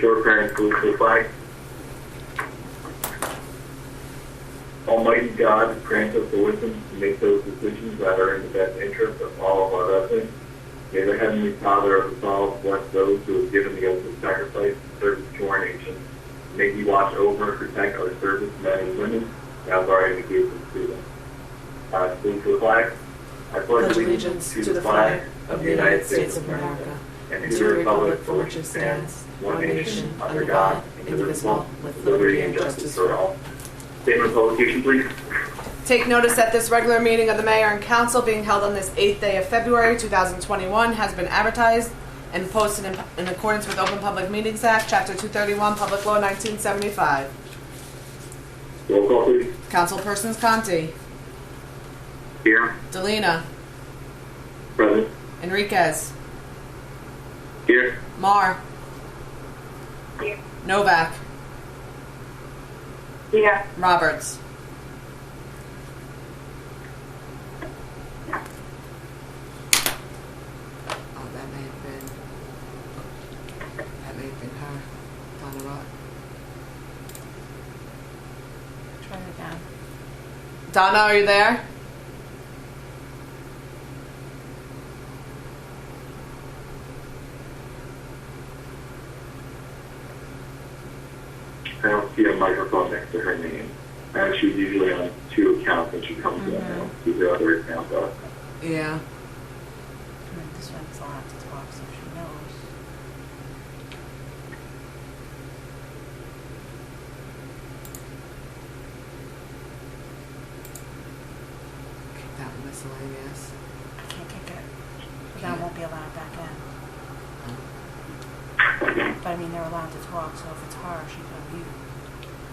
short prayer and salute to the flag. Almighty God, grant us the wisdom to make those decisions that are in the best interest of all of our residents. May the Heavenly Father of us all bless those who have given the oath of sacrifice and service to our nation. May He watch over and protect our servicemen and women as our education students. Salute to the flag. I pledge allegiance to the flag of the United States of America and to the republic for which it stands, one nation, under God, indivisible, with liberty and justice for all. Statement of publication, please. Take notice that this regular meeting of the Mayor and Council being held on this 8th day of February 2021 has been advertised and posted in accordance with Open Public Meetings Act, Chapter 231, Public Law 1975. Roll call, please. Councilpersons Conti, Here. Delina, Present. Enriquez, Here. Marr, Here. Novak, Here. Roberts. Oh, that may have been her. Donna Rock. Try it again. Donna, are you there? I don't see a microphone next to her name. She's usually on 2 accounts when she comes in. I don't see her other account up. Yeah. This one's allowed to talk, so she knows. Kick that miscellaneous. I can't kick it. But then I won't be allowed back in. But I mean, they're allowed to talk, so if it's her, she can mute.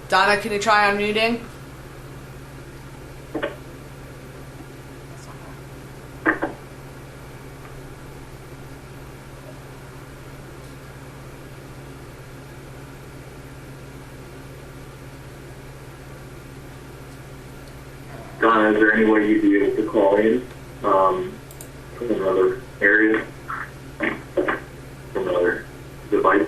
Donna, can you try unmuting? That's not her. Donna, is there any way you'd be able to call in from another area, from another device?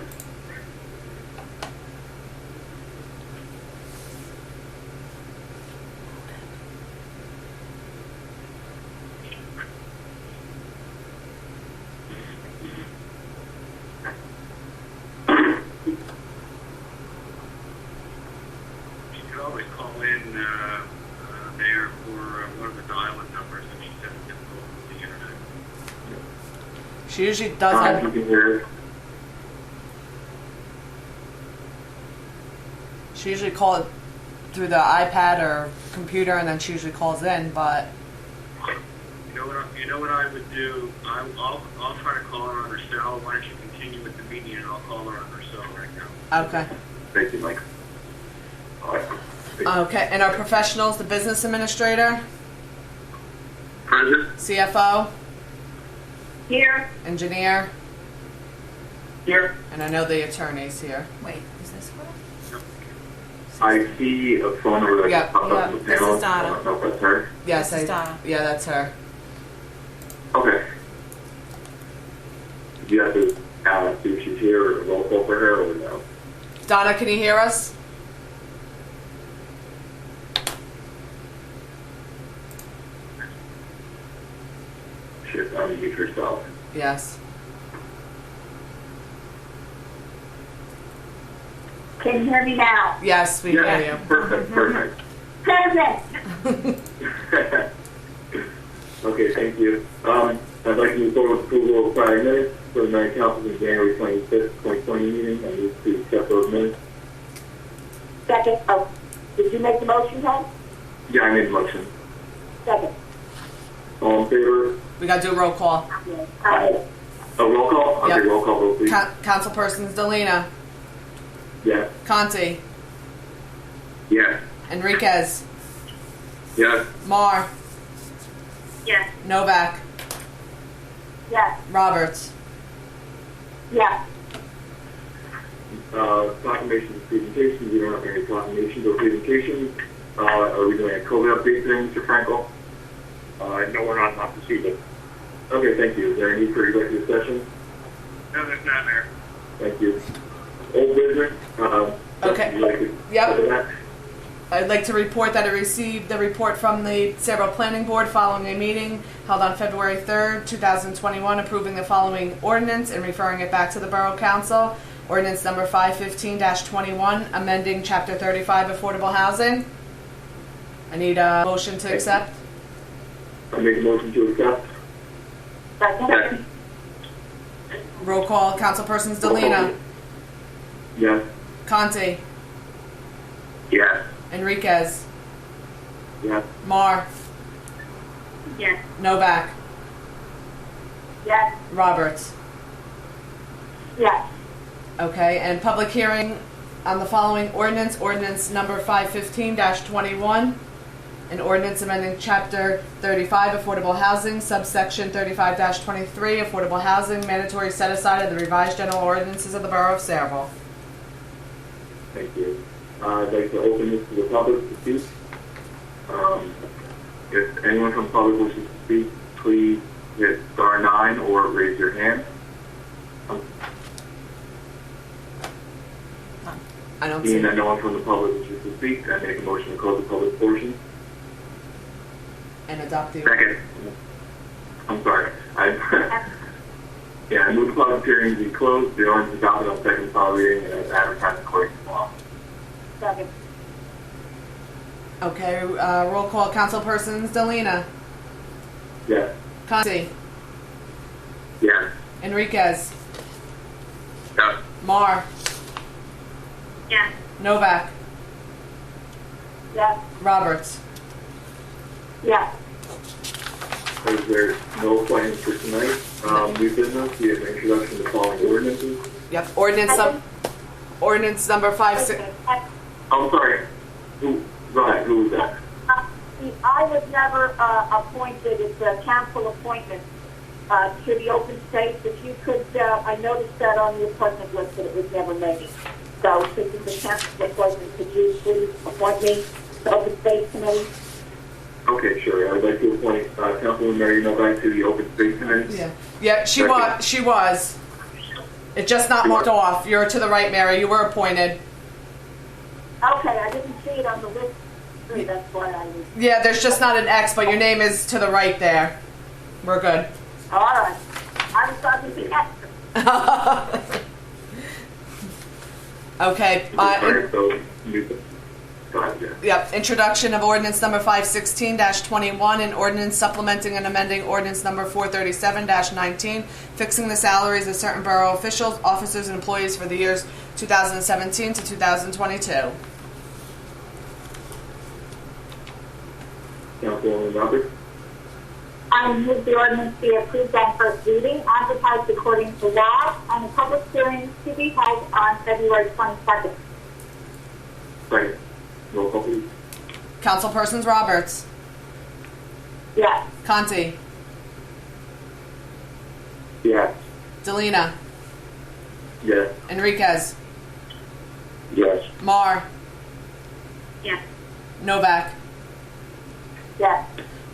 You could always call in there for one of the dial-in numbers and she said it's difficult with the internet. She usually If doesn't. you can hear us. She usually calls it through the iPad or computer, and then she usually calls in. But You know what I would do? I'll try to call her on her cell. Why don't you continue with the meeting and I'll call her on her cell right now. okay, Thank you, Mike. okay. And our professionals: the business administrator, Present. CFO, Here. engineer, Here. and I know the attorney's here. Wait, is this her? I see a phone number that Yeah, popped up yeah, in the this panel. is Donna. I don't know if that's her. Yes, This is Donna. Yeah, that's her. Okay. Do you have to see if she's here or roll call for her or no? Donna, can you hear us? She has to unmute herself. Yes. Can you hear me now? Yes, we Yeah, hear you. perfect, perfect. Perfect. Okay, thank you. I'd like to move forward with approval of prior minutes for the Mayor and Council's January 25th, 2020 meeting. I move to accept those minutes. Second. Oh, did you make the motion, Tom? Yeah, I made the motion. Second. All in favor? We got to do a roll call. Aye. A roll call? Okay, Yep. roll call vote, please. Councilpersons Delina, Yes. Conti, Yes. Enriquez, Yes. Marr, Yes. Novak, Yes. Roberts. Yes. Proclamations and presentations. We don't have any proclamations or presentations. Are we doing a COVID update today, Mr. Frankel? No, we're not proceeding. Okay, thank you. Is there a need for executive session? No, there's not, Mayor. Thank you. Old business. Okay. Would you like to Yep. cover that? I'd like to report that I received the report from the Saybrook Planning Board following a meeting held on February 3rd, 2021, approving the following ordinance and referring it back to the Borough Council. Ordinance number 515-21, amending Chapter 35 Affordable Housing. I need a motion to accept. I make a motion to accept. Second. Roll call, Councilpersons Delina, Yes. Conti, Yes. Enriquez, Yes. Mar, Yes. Novak, Yes. Roberts. Yes. Okay, and public hearing on the following ordinance, ordinance number 515-21, an ordinance amending Chapter 35 Affordable Housing, subsection 35-23, Affordable Housing, mandatory set-aside of the revised general ordinances of the Borough of Sayreville. Thank you. I'd like to open this to the public to speak. If anyone from the public wishes to speak, please hit *9 or raise your hand. I don't see. Seeing that no one from the public wishes to speak, I make a motion to close the public portion. And adopt the. Second. I'm sorry. I move the public hearing to be closed. The ordinance is adopted on second and final reading and is advertised according to law. Second. Okay, roll call, Councilpersons Delina, Yes. Conti, Yes. Enriquez, Yes. Mar, Yes. Novak, Yes. Roberts. Yes. Is there no plans for tonight? New business, we have an introduction to the following ordinances. Yep, ordinance number 56. I'm sorry. Who was that? I was never appointed, it's a council appointment to the open space. If you could, I noticed that on the appointment list that it was never made. So since it's a council appointment, could you please appoint me to the open space committee? Okay, sure. I'd like to appoint Councilwoman Mary Novak to the Open Space Committee. Yeah, she was. She was. It's just not marked off. You're to the right, Mary. You were appointed. Okay, I didn't see it on the list. That's why I was. Yeah, there's just not an X, but your name is to the right there. We're good. All right. I was talking to extra. Okay. Sorry, so go ahead, Jen. Yep. Introduction of ordinance number 516-21, and ordinance supplementing and amending ordinance number 437-19, fixing the salaries of certain borough officials, officers, and employees for the years 2017 to 2022. Councilwoman Roberts. I move the ordinance be approved on first reading, advertised according to law, and a public hearing to be held on February 22nd. Second. Roll call, please. Councilpersons Roberts, Yes. Conti, Yes. Delina, Yes. Enriquez, Yes. Mar, Yes. Novak. Yes.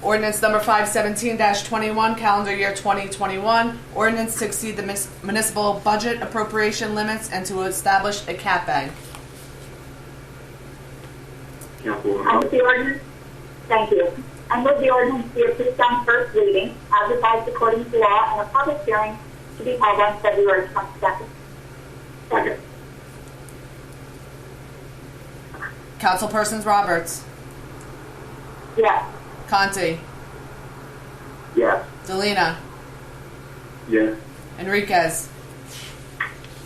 Ordinance number 517-21, calendar year 2021. Ordinance to exceed the municipal budget appropriation limits and to establish a cap bank. Councilwoman I move Roberts. the ordinance. Thank you. I move the ordinance be approved on first reading, advertised according to law, and a public hearing to be held on February 22nd. Second. Councilpersons Roberts, Yes. Conti, Yes. Delina, Yes. Enriquez,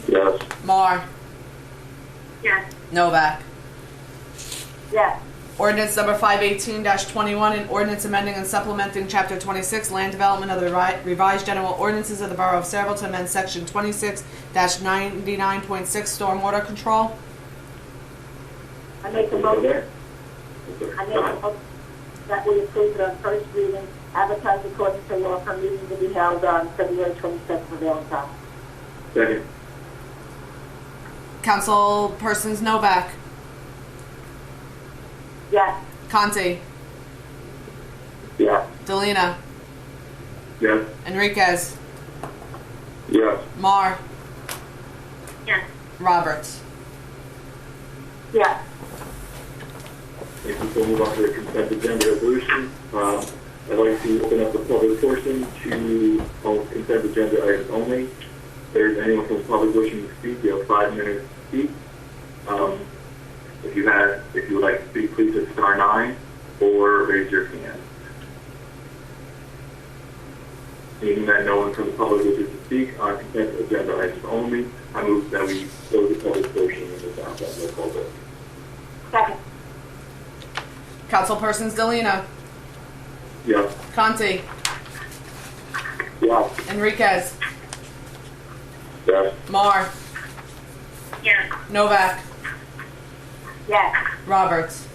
Yes. Mar, Yes. Novak. Yes. Ordinance number 518-21, an ordinance amending and supplementing Chapter 26, Land Development of the Revised General Ordinances of the Borough of Sayreville to amend Section 26-99.6 Stormwater Control. I make a motion. I make a motion that we approve it on first reading, advertised according to law, for meeting to be held on February 22nd of Valentine's. Second. Councilpersons Novak, Yes. Conti, Yes. Delina, Yes. Enriquez, Yes. Mar, Yes. Roberts. Yes. If we can move on to the consent agenda resolution, I'd like to open up the public portion to consent agenda items only. If there's anyone from the public wishing to speak, you have 5 minutes to speak. If you would like to speak, please hit star 9 or raise your hand. Seeing that no one from the public wishes to speak on consent agenda items only, I move that we close the public portion of this roll call vote. Second. Councilpersons Delino, Yes. Conti, Yes. Enriquez, Yes. Marr, Yes. Novak, Yes. Roberts.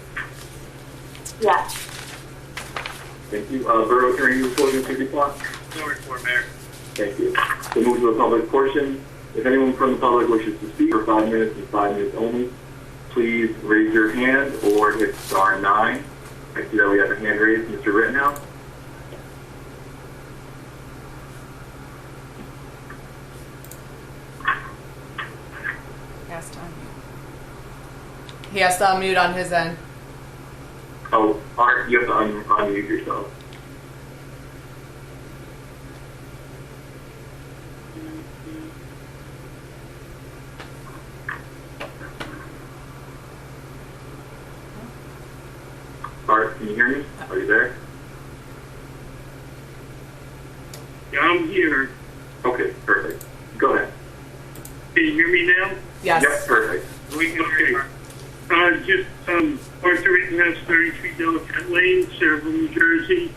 Yes. Thank you. Borough Attorney report at 6 o'clock. No report, Mayor. Thank you. We'll move to the public portion. If anyone from the public wishes to speak for 5 minutes and 5 minutes only, please raise your hand or hit star 9. I see that we have a hand raised. Mr. Rittenhouse? Last time. He has to unmute on his end. Oh, Art, you have to unmute yourself. Art, can you hear me? Are you there? Yeah, I'm here. Okay, perfect. Go ahead. Can you hear me now? Yes. Yep, perfect. We can hear you. Arthur Rittenhouse, 33 Delicate Lane, Central New Jersey.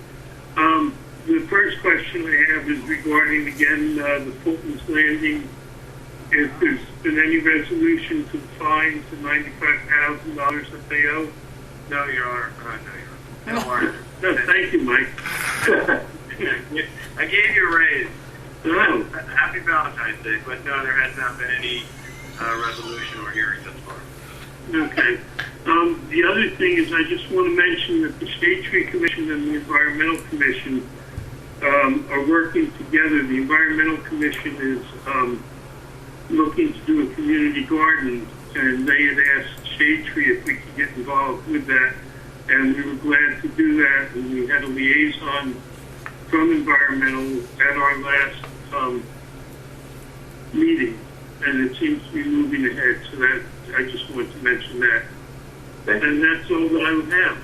The first question I have is regarding, again, the Fulton's Landing. If there's been any resolution to the fines, the $95,000 that they owe? No, Your Honor. No, Arthur. No, thank you, Mike. I gave you a raise. No. Happy Valentine's Day, but no, there has not been any resolution or hearing thus far. Okay. The other thing is I just want to mention that the Shade Tree Commission and the Environmental Commission are working together. The Environmental Commission is looking to do a community garden, and they had asked Shade Tree if we could get involved with that, and we were glad to do that, and we had a liaison from Environmental at our last meeting, and it seems to be moving ahead, so that I just wanted to mention that. And that's all that I would have.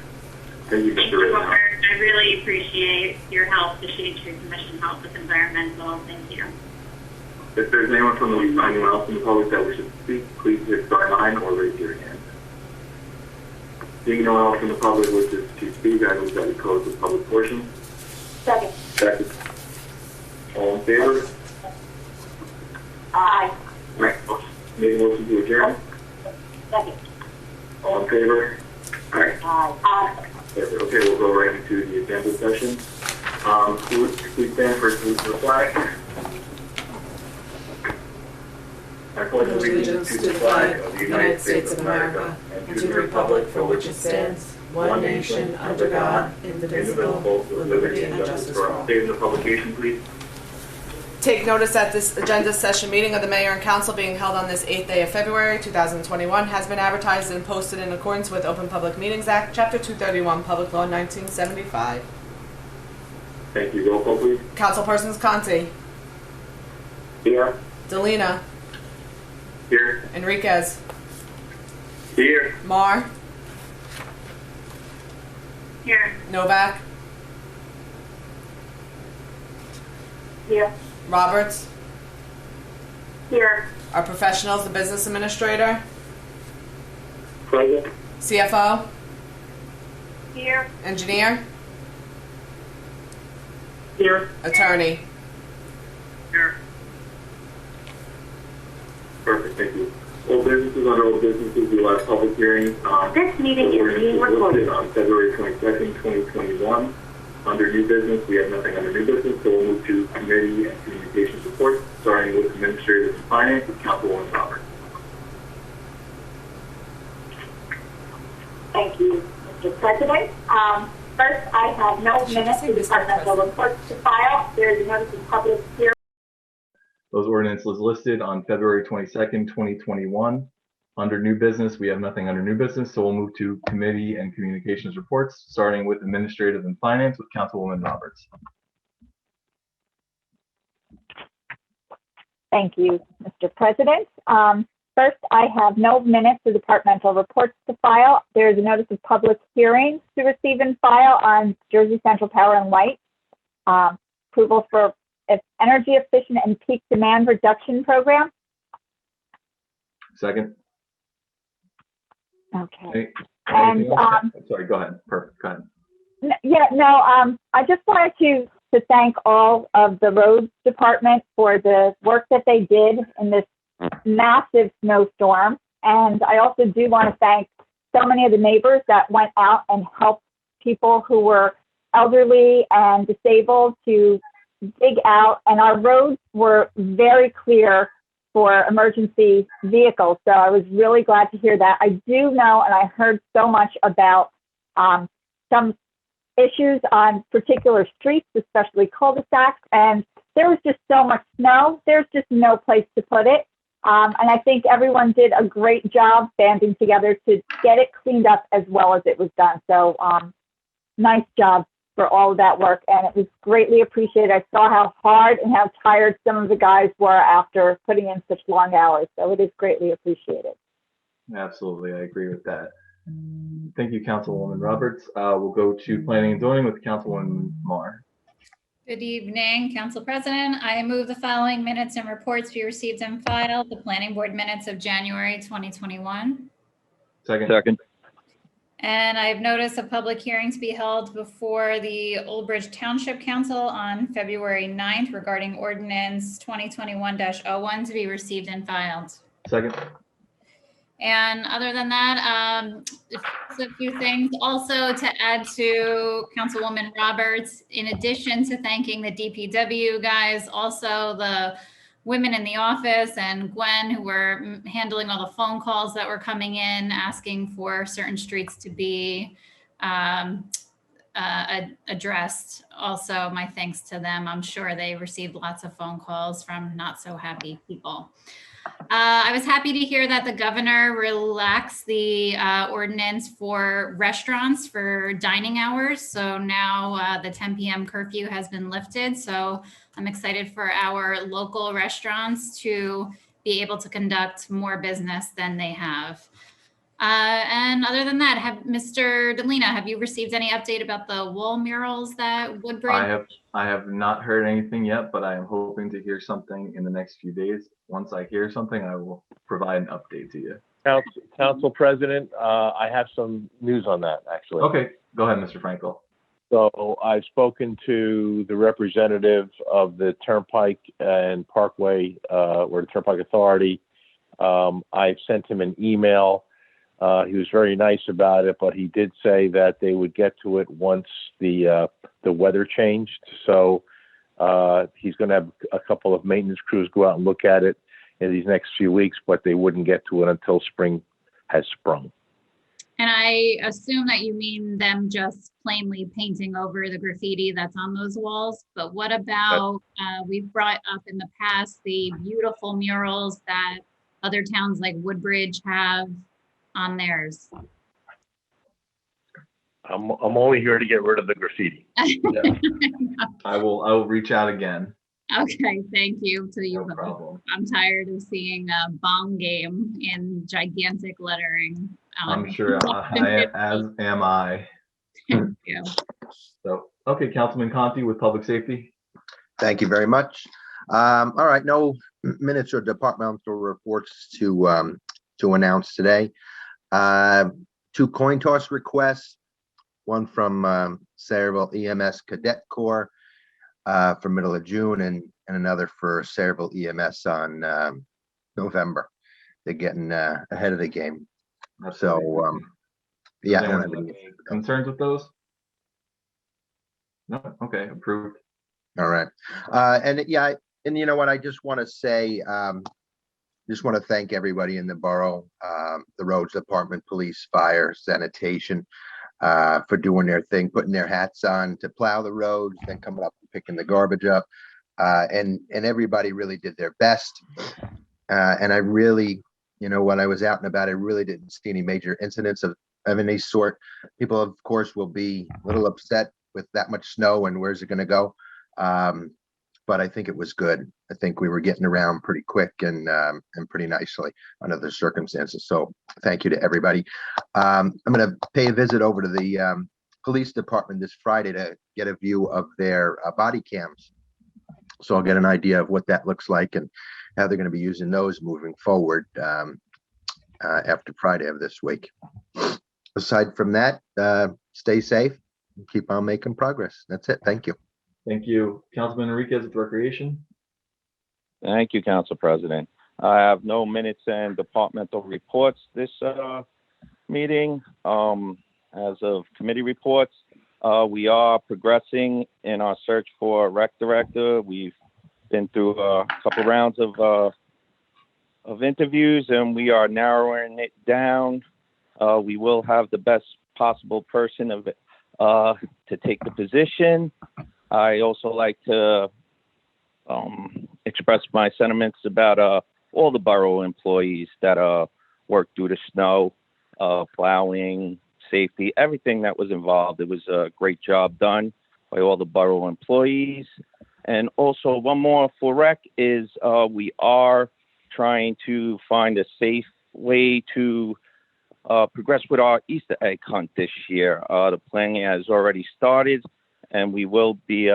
Thank you, Thank Mr. you, Rittenhouse. Booker. I really appreciate your help, the Shade Tree Commission help with environmental. Thank you. If there's anyone else in the public that wishes to speak, please hit star 9 or raise your hand. Seeing no one else in the public wishes to speak, I move that we close the public portion. Second. Second. All in favor? Aye. Make a motion to adjourn. Second. All in favor? Aye. Aye. Perfect. Okay, we'll go right into the agenda session. Please stand for salute to the flag. I pledge allegiance to the flag of the United States of America and to the republic for which it stands, one nation, under God, indivisible, with liberty and justice for all. State the publication, please. Take notice that this agenda session meeting of the Mayor and Council being held on this 8th day of February 2021 has been advertised and posted in accordance with Open Public Meetings Act, Chapter 231, Public Law 1975. Thank you. Roll call, please. Councilpersons Conti, Here. Delina, Here. Enriquez, Here. Marr, Here. Novak, Here. Roberts, Here. our professionals, the business administrator, Present. CFO, Here. engineer, Here. attorney. Here. Perfect. Thank you. Old businesses, under old businesses, we will have public hearings on This meeting is being recorded. on February 22nd, 2021. Under new business, we have nothing under new business, so we'll move to committee and communications reports, starting with administrative and finance with Councilwoman Roberts. Thank you, Mr. President. First, I have no minutes to departmental reports to file. There is a notice of public hearing. Those ordinance was listed on February 22nd, 2021. Under new business, we have nothing under new business, so we'll move to committee and communications reports, starting with administrative and finance with Councilwoman Roberts. Thank you, Mr. President. First, I have no minutes of departmental reports to file. There is a notice of public hearing to receive and file on Jersey Central Power and Light. Approval for energy efficient and peak demand reduction program. Second. Okay. Anything else? Sorry, go ahead. Perfect. Go ahead. I just wanted to thank all of the roads department for the work that they did in this massive snowstorm. And I also do want to thank so many of the neighbors that went out and helped people who were elderly and disabled to dig out. And our roads were very clear for emergency vehicles. So I was really glad to hear that. I do know, and I heard so much about some issues on particular streets, especially cul-de-sacs, and there was just so much snow. There's just no place to put it. And I think everyone did a great job banding together to get it cleaned up as well as it was done. So nice job for all of that work, and it was greatly appreciated. I saw how hard and how tired some of the guys were after putting in such long hours. So it is greatly appreciated. Absolutely, I agree with that. Thank you, Councilwoman Roberts. We'll go to planning and zoning with Councilwoman Marr. Good evening, Council President. I move the following minutes and reports be received and filed. The Planning Board minutes of January 2021. Second. And I've noticed a public hearing to be held before the Old Bridge Township Council on February 9th regarding ordinance 2021-01 to be received and filed. Second. And other than that, just a few things also to add to Councilwoman Roberts. In addition to thanking the DPW guys, also the women in the office and Gwen, who were handling all the phone calls that were coming in, asking for certain streets to be addressed. Also, my thanks to them. I'm sure they received lots of phone calls from not so happy people. I was happy to hear that the governor relaxed the ordinance for restaurants for dining hours. So now the 10 p.m. curfew has been lifted. So I'm excited for our local restaurants to be able to conduct more business than they have. And other than that, Mr. Delina, have you received any update about the wall murals that Woodbridge? I have not heard anything yet, but I am hoping to hear something in the next few days. Once I hear something, I will provide an update to you. Council President, I have some news on that, actually. Okay, go ahead, Mr. Frankel. So I've spoken to the representative of the Turnpike and Parkway, or the Turnpike Authority. I've sent him an email. He was very nice about it, but he did say that they would get to it once the weather changed. So he's going to have a couple of maintenance crews go out and look at it in these next few weeks, but they wouldn't get to it until spring has sprung. And I assume that you mean them just plainly painting over the graffiti that's on those walls. But what about, we've brought up in the past the beautiful murals that other towns like Woodbridge have on theirs. I'm only here to get rid of the graffiti. Yeah. I will reach out again. Okay, thank you to you No both. problem. I'm tired of seeing a bomb game in gigantic lettering. I'm sure as am I. Thank you. So, okay, Councilman Conti with Public Safety. Thank you very much. All right, no minutes or departmental reports to announce today. 2 coin toss requests, one from Sayreville EMS Cadet Corps for middle of June, and another for Sayreville EMS on November. They're getting ahead of the game. So, yeah. I don't have any concerns with those? No, okay, approved. All right. And yeah, and you know what, I just want to say, just want to thank everybody in the borough, the roads department, police, fire, sanitation, for doing their thing, putting their hats on to plow the roads, then coming up and picking the garbage up. and everybody really did their best. And I really, when I was out and about, I really didn't see any major incidents of any sort. People, of course, will be a little upset with that much snow and where's it going to go. But I think it was good. I think we were getting around pretty quick and pretty nicely under the circumstances. So thank you to everybody. I'm going to pay a visit over to the police department this Friday to get a view of their body cams. So I'll get an idea of what that looks like and how they're going to be using those moving forward after Friday of this week. Aside from that, stay safe and keep on making progress. That's it. Thank you. Thank you. Councilman Enriquez with Recreation. Thank you, Council President. I have no minutes and departmental reports this meeting. As of committee reports, we are progressing in our search for a rec director. We've been through a couple rounds of interviews, and we are narrowing it down. We will have the best possible person to take the position. I also like to express my sentiments about all the borough employees that worked through the snow, plowing, safety, everything that was involved. It was a great job done by all the borough employees. And also one more for rec is we are trying to find a safe way to progress with our Easter egg hunt this year. The planning has already started, and we will be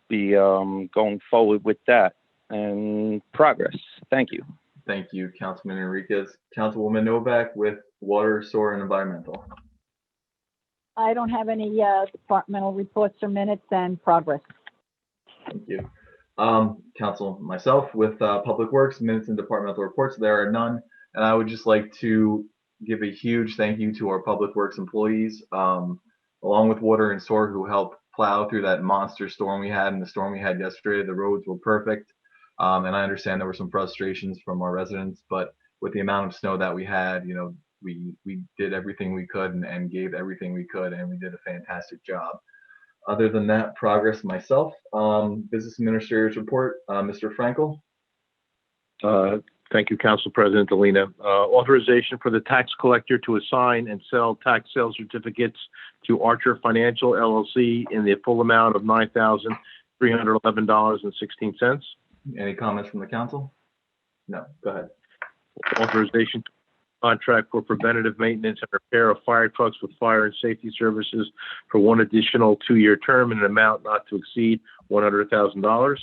going forward with that and progress. Thank you. Thank you, Councilman Enriquez. Councilwoman Novak with Water, Sewer, and Environmental. I don't have any departmental reports or minutes and progress. Thank you. Council, myself with Public Works, minutes and departmental reports, there are none. And I would just like to give a huge thank you to our Public Works employees, along with Water and Sewer, who helped plow through that monster storm we had and the storm we had yesterday. The roads were perfect. And I understand there were some frustrations from our residents, but with the amount of snow that we had, we did everything we could and gave everything we could, and we did a fantastic job. Other than that, progress myself. Business Administrator's report, Mr. Frankel. Thank you, Council President Alina. Authorization for the tax collector to assign and sell tax sale certificates to Archer Financial LLC in the full amount of $9,311.16. Any comments from the council? No, go ahead. Authorization to contract for preventative maintenance and repair of fire trucks with fire and safety services for one additional 2-year term in an amount not to exceed $100,000.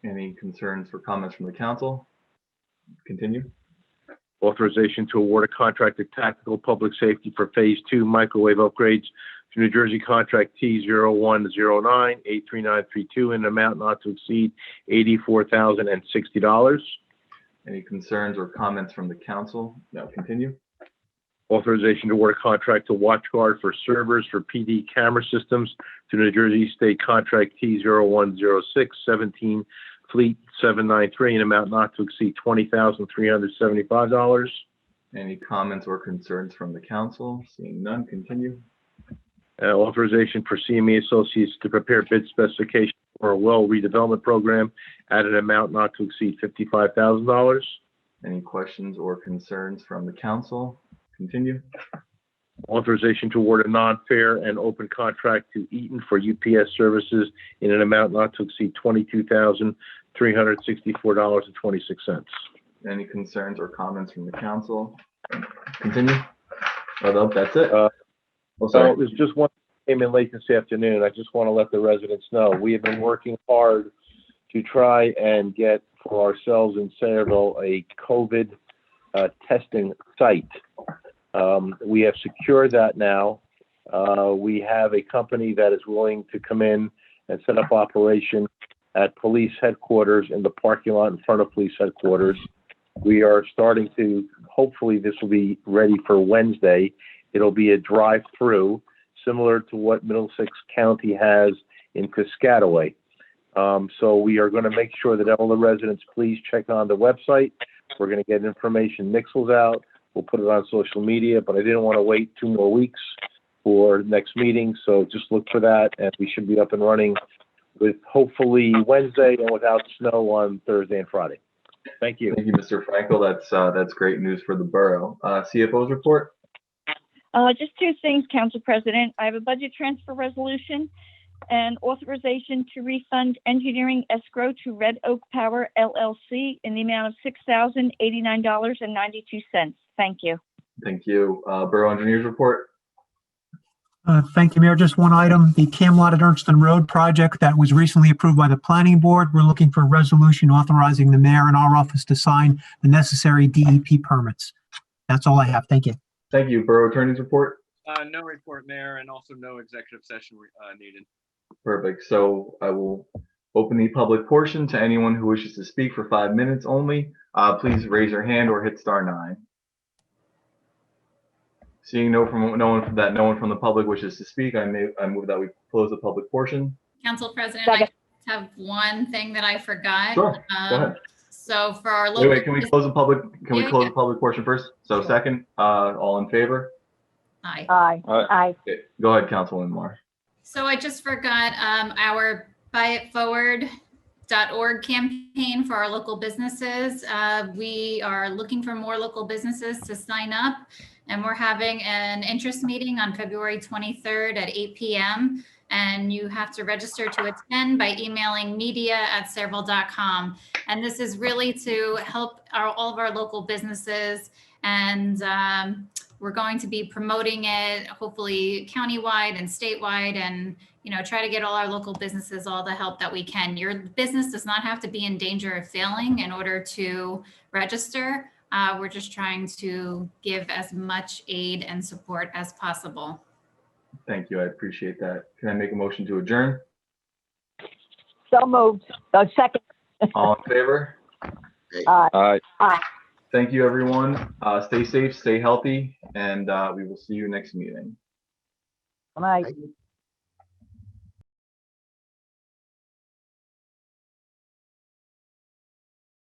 Any concerns or comments from the council? Continue. Authorization to award a contract to Tactical Public Safety for Phase 2 microwave upgrades to New Jersey Contract T0109-83932 in an amount not to exceed $84,060. Any concerns or comments from the council? No, continue. Authorization to award a contract to WatchGuard for servers for PD camera systems to New Jersey State Contract T0106-17 Fleet 793 in an amount not to exceed $20,375. Any comments or concerns from the council? Seeing none, continue. Authorization for CME Associates to prepare bid specifications for a well redevelopment program at an amount not to exceed $55,000. Any questions or concerns from the council? Continue. Authorization to award a non-fair and open contract to Eaton for UPS services in an amount not to exceed $22,364.26. Any concerns or comments from the council? Continue. Oh, no, that's it. So there's just one thing came in late this afternoon. I just want to let the residents know we have been working hard to try and get for ourselves in Centerville a COVID testing site. We have secured that now. We have a company that is willing to come in and set up operation at police headquarters in the parking lot in front of police headquarters. We are starting to, hopefully this will be ready for Wednesday. It'll be a drive-through similar to what Middlesex County has in Piscataway. So we are going to make sure that all the residents please check on the website. We're going to get information nixles out. We'll put it on social media, but I didn't want to wait 2 more weeks for next meeting. So just look for that, and we should be up and running with hopefully Wednesday and without snow on Thursday and Friday. Thank you. Thank you, Mr. Frankel. That's great news for the borough. CFO's report. Just two things, Council President. I have a budget transfer resolution and authorization to refund engineering escrow to Red Oak Power LLC in the amount of $6,089.92. Thank you. Thank you. Borough Engineers report. Thank you, Mayor. Just one item, the Camelot at Ernston Road project that was recently approved by the Planning Board. We're looking for a resolution authorizing the mayor and our office to sign the necessary DEP permits. That's all I have. Thank you. Thank you. Borough Attorney's report. No report, Mayor, and also no executive session needed. Perfect. So I will open the public portion to anyone who wishes to speak for 5 minutes only. Please raise your hand or hit *9. Seeing no one from the public wishes to speak, I move that we close the public portion. Council President, I just have one thing that I forgot. Sure. Go ahead. So for our local. Wait, can we close the public? Can we close the public portion first? So second, all in favor? Aye. Aye. Okay. Go ahead, Councilwoman Moore. So I just forgot our buyitforward.org campaign for our local businesses. We are looking for more local businesses to sign up, and we're having an interest meeting on February 23rd at 8 p.m. And you have to register to attend by emailing media@serval.com. And this is really to help all of our local businesses. And we're going to be promoting it, hopefully countywide and statewide, and try to get all our local businesses all the help that we can. Your business does not have to be in danger of failing in order to register. We're just trying to give as much aid and support as possible. Thank you. I appreciate that. Can I make a motion to adjourn? So moved. Second. All in favor? Aye. Thank you, everyone. Stay safe, stay healthy, and we will see you next meeting. Good night.